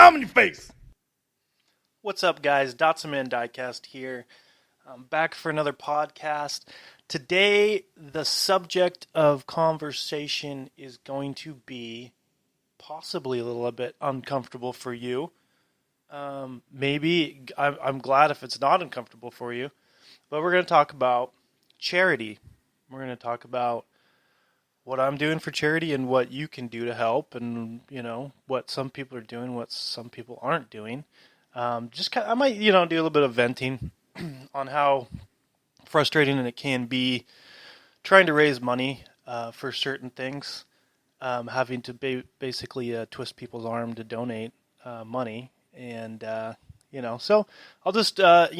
bomb in your face. What's up, guys? Dotsaman Diecast here. I'm back for another podcast. Today, the subject of conversation is going to be possibly a little bit uncomfortable for you. Maybe, I'm glad if it's not uncomfortable for you. But we're going to talk about charity. We're going to talk about what I'm doing for charity and what you can do to help, and what some people are doing, what some people aren't doing. I might do a little bit of venting on how frustrating it can be trying to raise money for certain things, having to basically twist people's arm to donate money, and so I'll just talk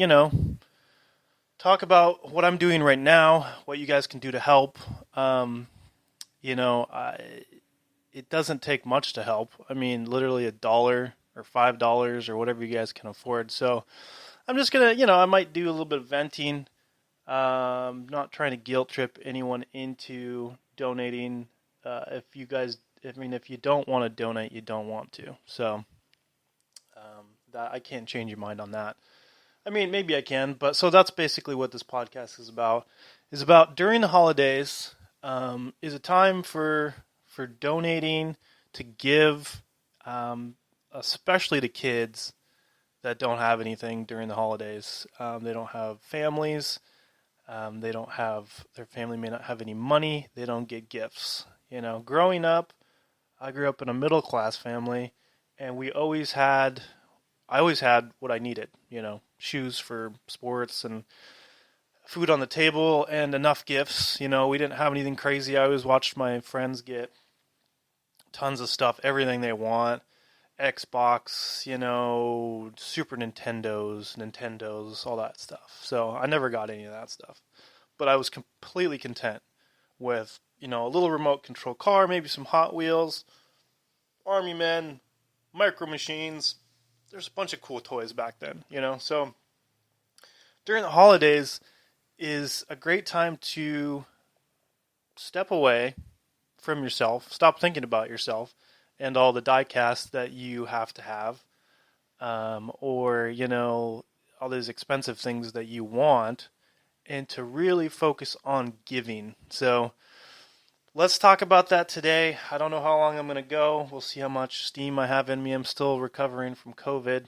about what I'm doing right now, what you guys can do to help. It doesn't take much to help. I mean, literally $1 or $5 or whatever you guys can afford. So I'm just going to, I might do a little bit of venting. Not trying to guilt trip anyone into donating. If you don't want to donate, you don't want to. So that I can't change your mind on that. I mean, maybe I can, but so that's basically what this podcast is about. Is about during the holidays, is a time for donating, to give, especially to kids that don't have anything during the holidays. They don't have families. Their family may not have any money. They don't get gifts. Growing up, I grew up in a middle class family, and I always had what I needed. Shoes for sports and food on the table and enough gifts. We didn't have anything crazy. I always watched my friends get tons of stuff, everything they want. Xbox, Super Nintendos, all that stuff. So I never got any of that stuff. But I was completely content with, a little remote control car, maybe some Hot Wheels, Army Men, Micro Machines. There's a bunch of cool toys back then, So during the holidays is a great time to step away from yourself, stop thinking about yourself and all the diecast that you have to have, or all those expensive things that you want, and to really focus on giving. So let's talk about that today. I don't know how long I'm going to go. We'll see how much steam I have in me. I'm still recovering from COVID.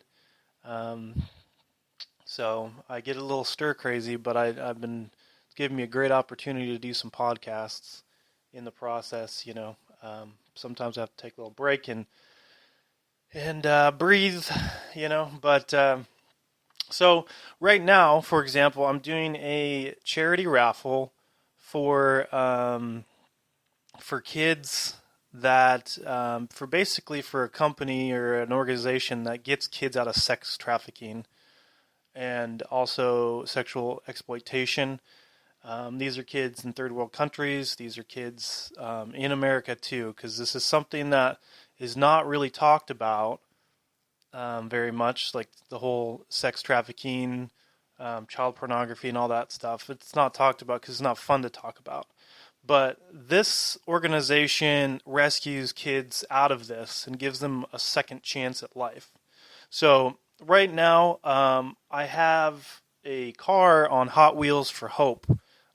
So I get a little stir crazy, but I've been giving me a great opportunity to do some podcasts in the process. Sometimes I have to take a little break and breathe, But so right now, for example, I'm doing a charity raffle for kids that for a company or an organization that gets kids out of sex trafficking and also sexual exploitation. These are kids in third world countries. These are kids in America too, because this is something that is not really talked about very much, like the whole sex trafficking, child pornography and all that stuff. It's not talked about because it's not fun to talk about. But this organization rescues kids out of this and gives them a second chance at life. So right now, I have a car on Hot Wheels for Hope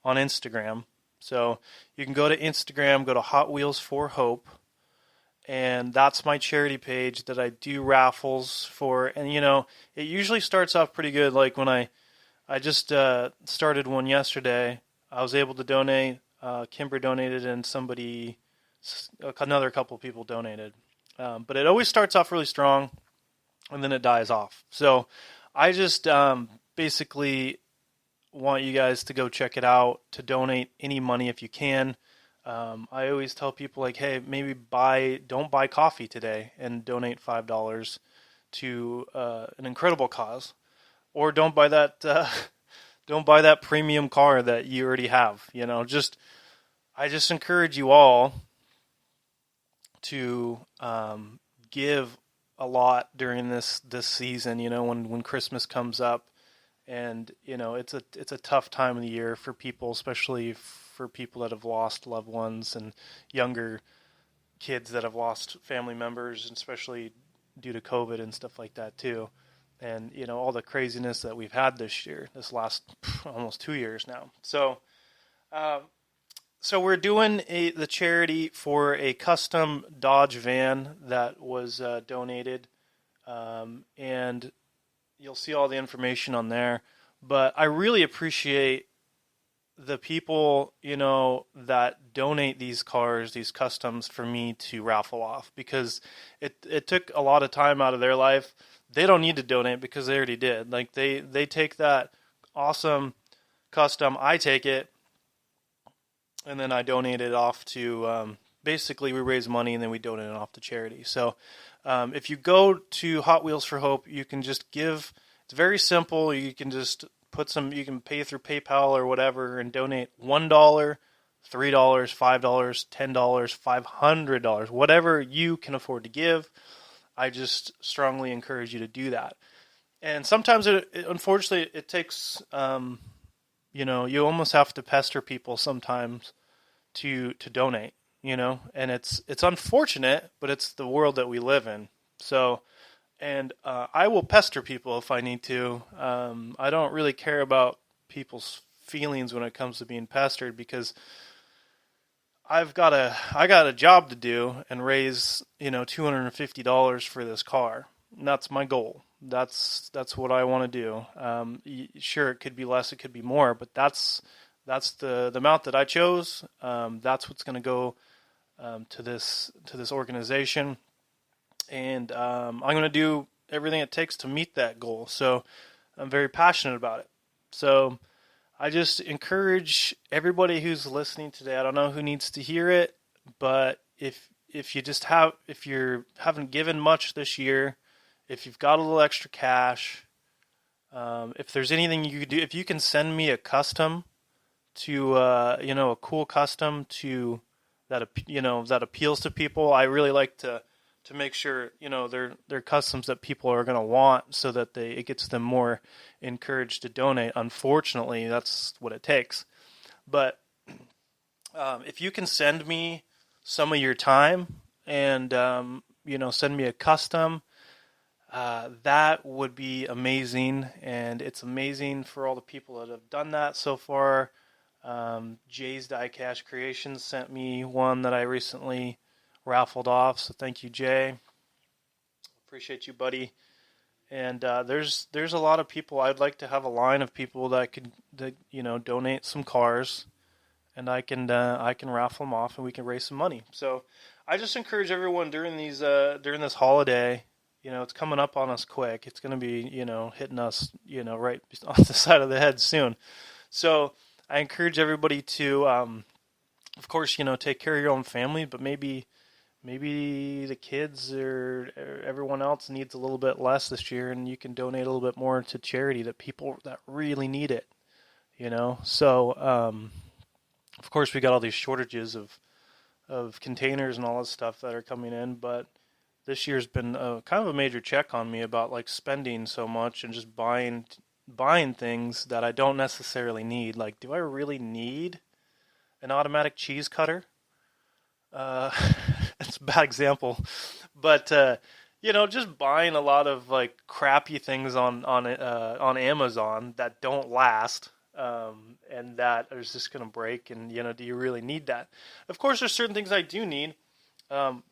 on Instagram. So you can go to Instagram, go to Hot Wheels for Hope, and that's my charity page that I do raffles for. And it usually starts off pretty good. Like when I just started one yesterday, I was able to donate. Kimber donated, and another couple of people donated. But it always starts off really strong, and then it dies off. So I just basically want you guys to go check it out, to donate any money if you can. I always tell people, like, hey, maybe don't buy coffee today and donate $5 to an incredible cause, or don't buy that premium car that you already have. I just encourage you all to give a lot during this season. When Christmas comes up. And it's a tough time of the year for people, especially for people that have lost loved ones and younger kids that have lost family members, and especially due to COVID and stuff like that too. And, all the craziness that we've had this year, this last almost 2 years now. Uh, so we're doing the charity for a custom Dodge van that was donated. And you'll see all the information on there. But I really appreciate the people, that donate these cars, these customs for me to raffle off, because it took a lot of time out of their life. They don't need to donate because they already did. Like they take that awesome custom, I take it, and then I donate it off to, basically we raise money and then we donate it off to charity. So if you go to Hot Wheels for Hope, you can just give. It's very simple. You can just you can pay through PayPal or whatever and donate $1, $3, $5, $10, $500, whatever you can afford to give. I just strongly encourage you to do that. And sometimes unfortunately it takes, you almost have to pester people sometimes to donate, and it's unfortunate, but it's the world that we live in. So, and I will pester people if I need to. I don't really care about people's feelings when it comes to being pestered, because I got a job to do and raise $250 for this car. And that's my goal. That's what I want to do. Sure, it could be less, it could be more, but that's the amount that I chose. That's what's going to go to this organization. And I'm going to do everything it takes to meet that goal. So I'm very passionate about it. So I just encourage everybody who's listening today. I don't know who needs to hear it, but if you haven't given much this year, if you've got a little extra cash, if there's anything you could do, if you can send me a custom to a cool custom that appeals to people. I really like to make sure they're customs that people are going to want, so that it gets them more encouraged to donate. Unfortunately, that's what it takes. But if you can send me some of your time and send me a custom, that would be amazing. And it's amazing for all the people that have done that so far. Jay's Diecast Creations sent me one that I recently raffled off, so thank you, Jay. Appreciate you, buddy. And there's a lot of people. I'd like to have a line of people that donate some cars, and I can raffle them off, and we can raise some money. So I just encourage everyone during this holiday. It's coming up on us quick. It's going to be hitting us right on the side of the head soon. So I encourage everybody to, of course, take care of your own family, but maybe the kids or everyone else needs a little bit less this year, and you can donate a little bit more to charity that people that really need it, So, of course, we got all these shortages of containers and all this stuff that are coming in, but this year's been kind of a major check on me about like spending so much and just buying things that I don't necessarily need. Like, do I really need an automatic cheese cutter? It's a bad example, but just buying a lot of like crappy things on Amazon that don't last, and that are just gonna break. And do you really need that? Of course, there's certain things I do need.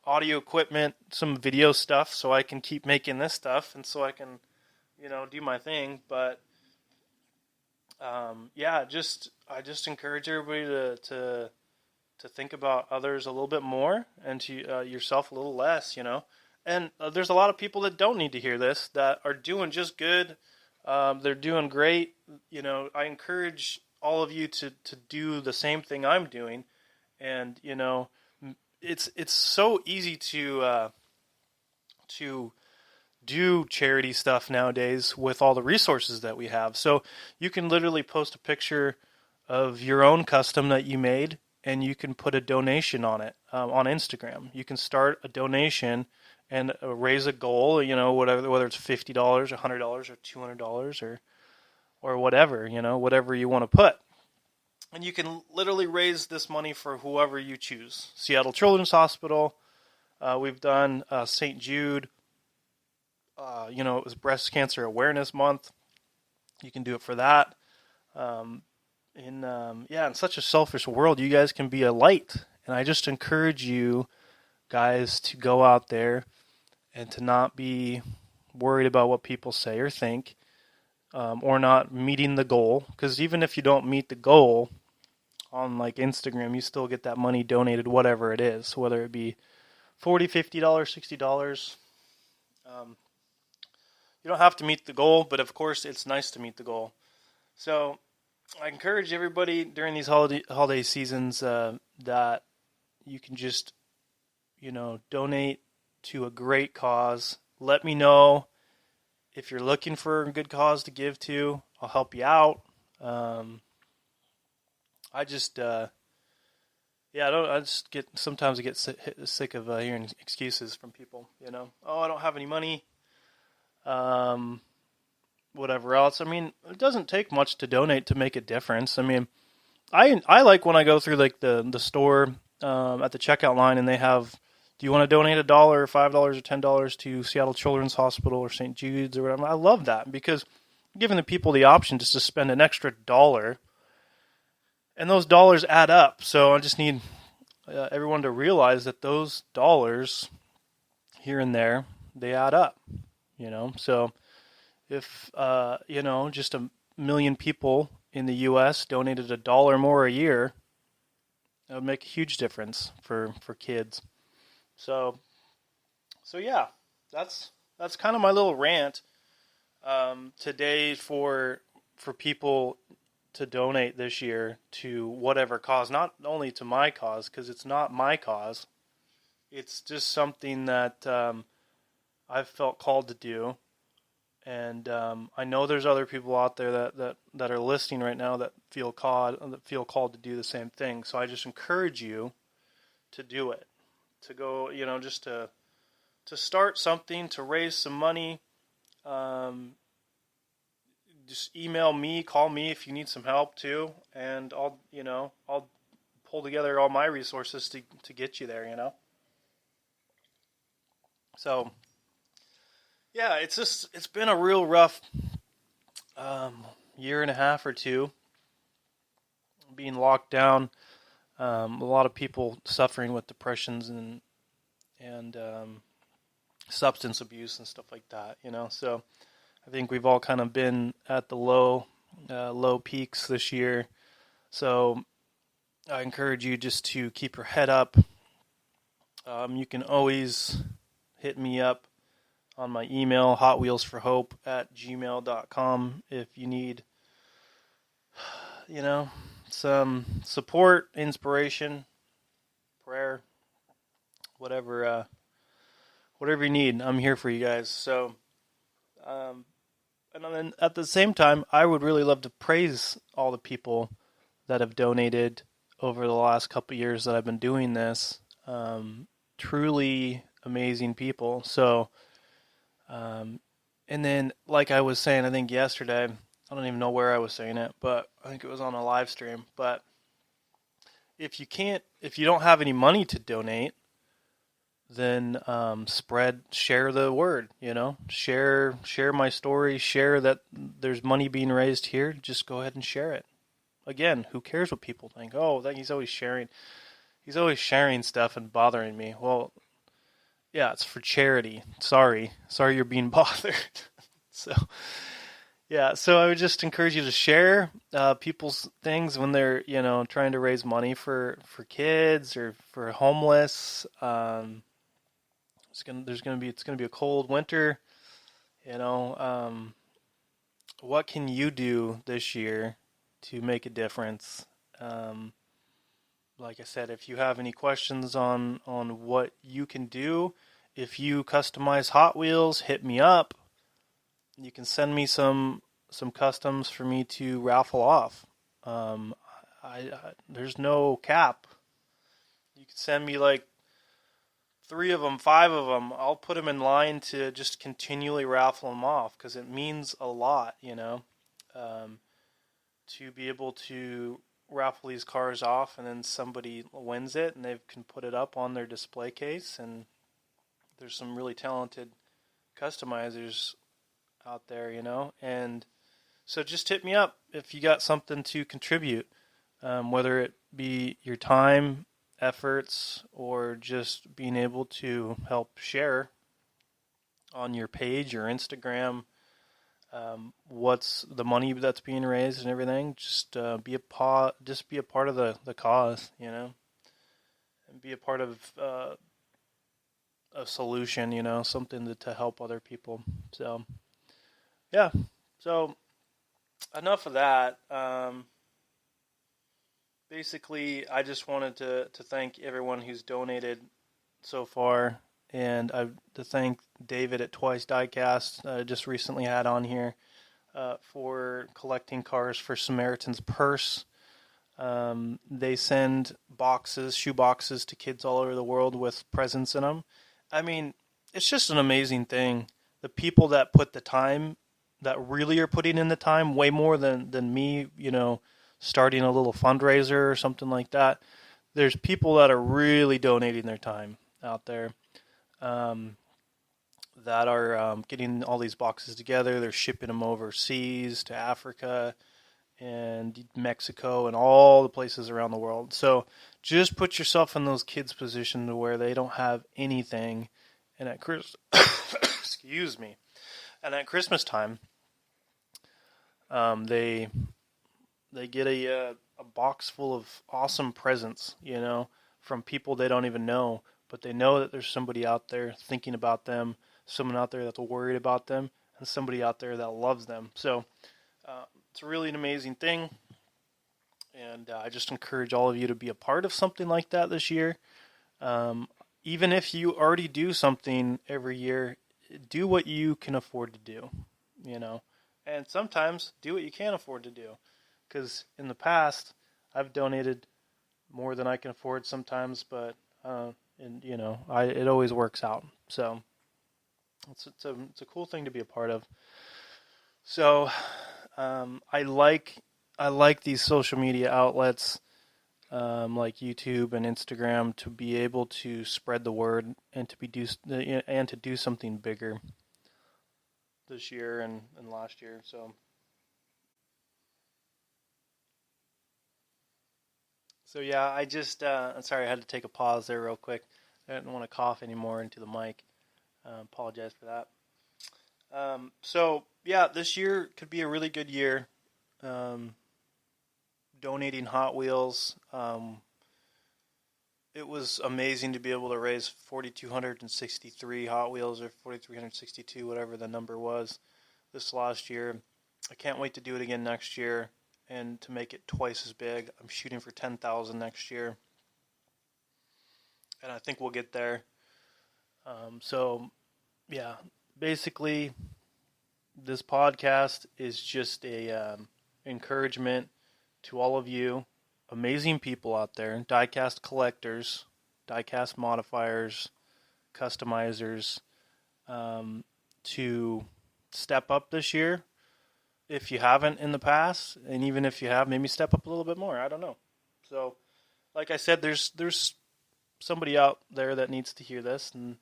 Audio equipment, some video stuff, so I can keep making this stuff, and so I can, do my thing. But I just encourage everybody to think about others a little bit more, and to yourself a little less. And there's a lot of people that don't need to hear this, that are doing just good. They're doing great. I encourage all of you to do the same thing I'm doing, and it's so easy to do charity stuff nowadays with all the resources that we have. So you can literally post a picture of your own custom that you made, and you can put a donation on it on Instagram. You can start a donation and raise a goal, whether it's $50, $100, or $200, or whatever, whatever you want to put. And you can literally raise this money for whoever you choose. Seattle Children's Hospital. We've done St. Jude. it was Breast Cancer Awareness Month. You can do it for that. In such a selfish world, you guys can be a light. And I just encourage you guys to go out there and to not be worried about what people say or think, or not meeting the goal. Because even if you don't meet the goal on like Instagram, you still get that money donated, whatever it is, whether it be $40, $50, $60. You don't have to meet the goal, but of course it's nice to meet the goal. So I encourage everybody during these holiday seasons that you can just, donate to a great cause. Let me know if you're looking for a good cause to give to. I'll help you out. Sometimes I get sick of hearing excuses from people. Oh, I don't have any money. Whatever else. I mean, it doesn't take much to donate to make a difference. I mean, I like when I go through like the store at the checkout line and they have, do you want to donate $1 or $5 or $10 to Seattle Children's Hospital or St. Jude's or whatever? I love that because giving the people the option just to spend an extra $1, and those dollars add up. So I just need everyone to realize that those dollars here and there, they add up. So if just 1 million people in the U.S. donated $1 more a year, that would make a huge difference for kids. So yeah, that's kind of my little rant today for people to donate this year to whatever cause, not only to my cause, because it's not my cause. It's just something that I've felt called to do. And I know there's other people out there that are listening right now that feel called to do the same thing. So I just encourage you to do it, to go, just to start something, to raise some money. Just email me, call me if you need some help too, and I'll pull together all my resources to get you there. So. Yeah, it's been a real rough year and a half or two being locked down. A lot of people suffering with depressions and substance abuse and stuff like that. So I think we've all kind of been at the low peaks this year. So I encourage you just to keep your head up. You can always hit me up on my email, hotwheelsforhope@gmail.com, if you need, some support, inspiration, prayer, whatever you need. I'm here for you guys. So, and then at the same time, I would really love to praise all the people that have donated over the last couple of years that I've been doing this. Truly amazing people. So, and then, like I was saying, I think yesterday, I don't even know where I was saying it, but I think it was on a live stream. But if you don't have any money to donate, then share the word. Share my story. Share that there's money being raised here. Just go ahead and share it. Again, who cares what people think? Oh, he's always sharing. He's always sharing stuff and bothering me. Well. Yeah, it's for charity. Sorry you're being bothered. So I would just encourage you to share people's things when they're, trying to raise money for kids or for homeless. It's gonna be a cold winter. What can you do this year to make a difference? Like I said, if you have any questions on what you can do, if you customize Hot Wheels, hit me up. You can send me some customs for me to raffle off. There's no cap. You can send me like 3 of them, 5 of them. I'll put them in line to just continually raffle them off because it means a lot, to be able to raffle these cars off and then somebody wins it and they can put it up on their display case. And there's some really talented customizers out there, and so just hit me up if you got something to contribute, whether it be your time, efforts, or just being able to help share on your page or Instagram what's the money that's being raised and everything. Just be a part of the cause, and be a part of a solution, something to help other people. So yeah, so enough of that. Basically, I just wanted to thank everyone who's donated so far, and to thank David at Twice Diecast. Just recently had on here for collecting cars for Samaritan's Purse. They send shoe boxes to kids all over the world with presents in them. I mean, it's just an amazing thing. The people that put the time, that really are putting in the time, way more than me, starting a little fundraiser or something like that. There's people that are really donating their time out there, that are getting all these boxes together. They're shipping them overseas to Africa and Mexico and all the places around the world. So just put yourself in those kids' position to where they don't have anything, and at excuse me, and at Christmas time, they get a box full of awesome presents, from people they don't even know, but they know that there's somebody out there thinking about them, someone out there that's worried about them, and somebody out there that loves them. So it's really an amazing thing, and I just encourage all of you to be a part of something like that this year. Even if you already do something every year, do what you can afford to do, and sometimes do what you can't afford to do. Because in the past, I've donated more than I can afford sometimes, but it always works out. So it's a cool thing to be a part of. So I like these social media outlets, like YouTube and Instagram, to be able to spread the word and to do something bigger this year and last year. So yeah, I just I'm sorry, I had to take a pause there real quick. I didn't want to cough anymore into the mic. Apologize for that. So yeah, this year could be a really good year. Donating Hot Wheels. It was amazing to be able to raise 4,263 Hot Wheels, or 4,362, whatever the number was, this last year. I can't wait to do it again next year and to make it twice as big. I'm shooting for 10,000 next year, and I think we'll get there. So yeah, basically, this podcast is just a encouragement to all of you amazing people out there, diecast collectors, diecast modifiers, customizers, to step up this year. If you haven't in the past, and even if you have, maybe step up a little bit more. I don't know. So, like I said, there's somebody out there that needs to hear this, and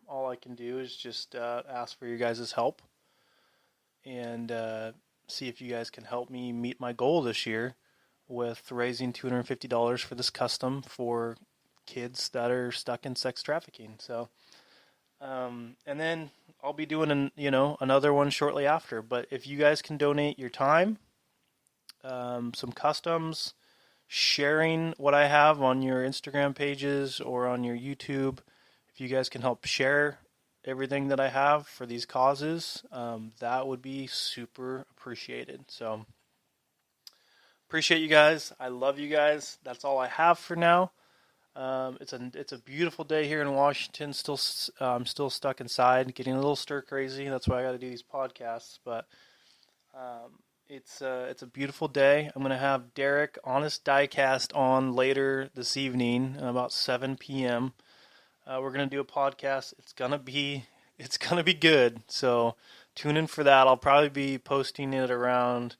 all I can do is just ask for your guys' help, and see if you guys can help me meet my goal this year with raising $250 for this custom for kids that are stuck in sex trafficking. So, and then I'll be doing another one shortly after. But if you guys can donate your time, some customs, sharing what I have on your Instagram pages or on your YouTube, if you guys can help share everything that I have for these causes, that would be super appreciated. So appreciate you guys. I love you guys. That's all I have for now. It's a beautiful day here in Washington. I'm still stuck inside, getting a little stir crazy. That's why I got to do these podcasts. But it's a beautiful day. I'm gonna have Derek Honest Diecast on later this evening, about 7 p.m. We're gonna do a podcast. It's gonna be good. So tune in for that. I'll probably be posting it around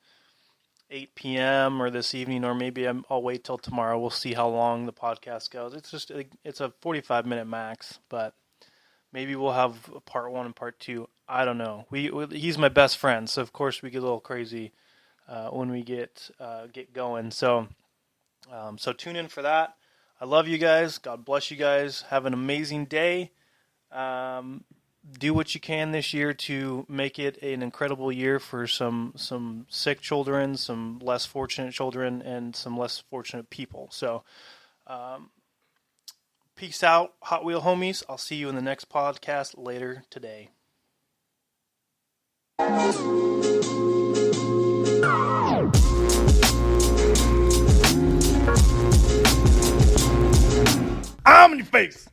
8 p.m. or this evening, or maybe I'll wait till tomorrow. We'll see how long the podcast goes. It's a 45-minute max, but Maybe we'll have a part 1 and part 2. I don't know. He's my best friend, so of course we get a little crazy when we get going. So tune in for that. I love you guys. God bless you guys. Have an amazing day. Do what you can this year to make it an incredible year for some sick children, some less fortunate children, and some less fortunate people. So, peace out, Hot Wheel homies. I'll see you in the next podcast later today. I'm in your face.